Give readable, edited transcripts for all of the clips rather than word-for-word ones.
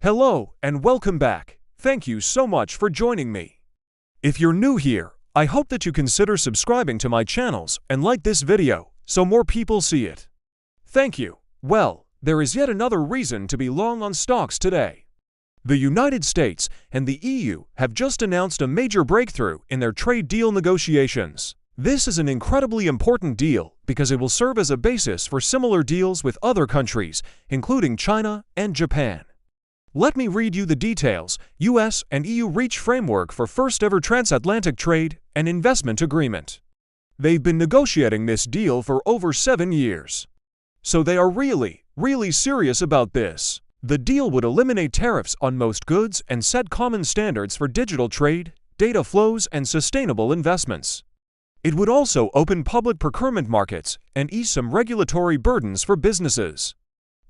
Hello and welcome back. Thank you so much for joining me. If you're new here, I hope that you consider subscribing to my channels and like this video so more people see it. Thank you. Well, there is yet another reason to be long on stocks today. The United States and the EU have just announced a major breakthrough in their trade deal negotiations. This is an incredibly important deal because it will serve as a basis for similar deals with other countries, including China and Japan. Let me read you the details. US and EU reach framework for first-ever transatlantic trade and investment agreement. They've been negotiating this deal for over 7 years. So they are really serious about this. The deal would eliminate tariffs on most goods and set common standards for digital trade, data flows, and sustainable investments. It would also open public procurement markets and ease some regulatory burdens for businesses.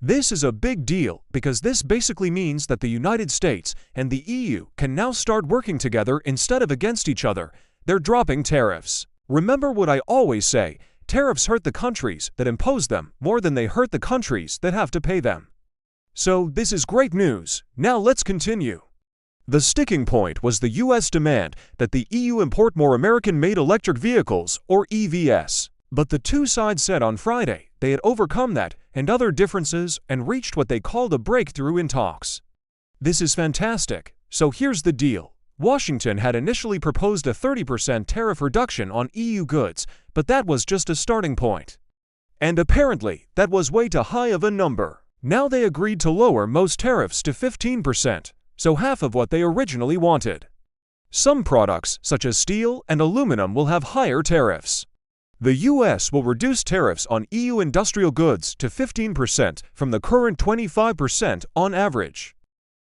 This is a big deal because this basically means that the United States and the EU can now start working together instead of against each other. They're dropping tariffs. Remember what I always say, tariffs hurt the countries that impose them more than they hurt the countries that have to pay them. So this is great news. Now let's continue. The sticking point was the US demand that the EU import more American-made electric vehicles, or EVs. But the two sides said on Friday they had overcome that and other differences and reached what they called a breakthrough in talks. This is fantastic. So here's the deal. Washington had initially proposed a 30% tariff reduction on EU goods, but that was just a starting point. And apparently, that was way too high of a number. Now they agreed to lower most tariffs to 15%, so half of what they originally wanted. Some products, such as steel and aluminum, will have higher tariffs. The US will reduce tariffs on EU industrial goods to 15% from the current 25% on average.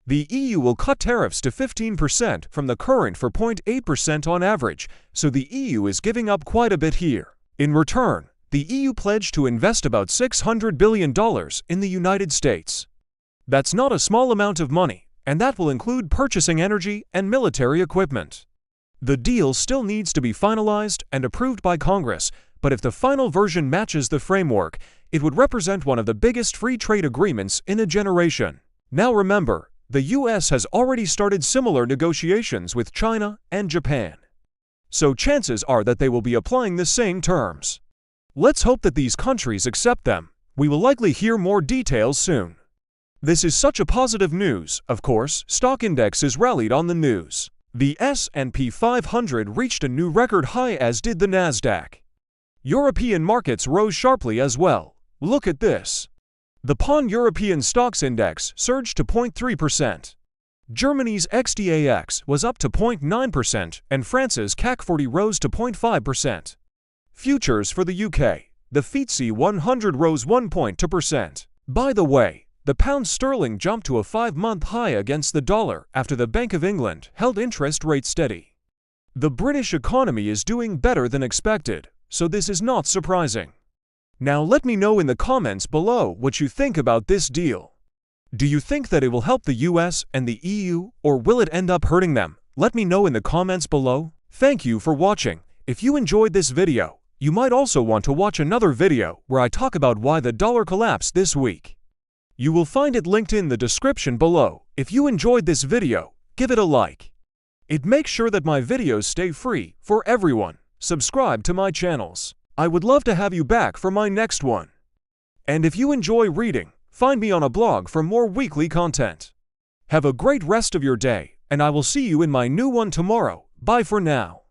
The EU will cut tariffs to 15% from the current 4.8% on average, so the EU is giving up quite a bit here. In return, the EU pledged to invest about $600 billion in the United States. That's not a small amount of money, and that will include purchasing energy and military equipment. The deal still needs to be finalized and approved by Congress, but if the final version matches the framework, it would represent one of the biggest free trade agreements in a generation. Now remember, the US has already started similar negotiations with China and Japan. So chances are that they will be applying the same terms. Let's hope that these countries accept them. We will likely hear more details soon. This is such a positive news. Of course, stock indexes rallied on the news. The S&P 500 reached a new record high, as did the Nasdaq. European markets rose sharply as well. Look at this. The Pan-European Stocks Index surged to 0.3%. Germany's XDAX was up to 0.9% and France's CAC 40 rose to 0.5%. Futures for the UK, the FTSE 100 rose 1.2%. By the way, the pound sterling jumped to a 5-month high against the dollar after the Bank of England held interest rates steady. The British economy is doing better than expected, so this is not surprising. Now let me know in the comments below what you think about this deal. Do you think that it will help the US and the EU, or will it end up hurting them? Let me know in the comments below. Thank you for watching. If you enjoyed this video, you might also want to watch another video where I talk about why the dollar collapsed this week. You will find it linked in the description below. If you enjoyed this video, give it a like. It makes sure that my videos stay free for everyone. Subscribe to my channels. I would love to have you back for my next one. And if you enjoy reading, find me on a blog for more weekly content. Have a great rest of your day, and I will see you in my new one tomorrow. Bye for now.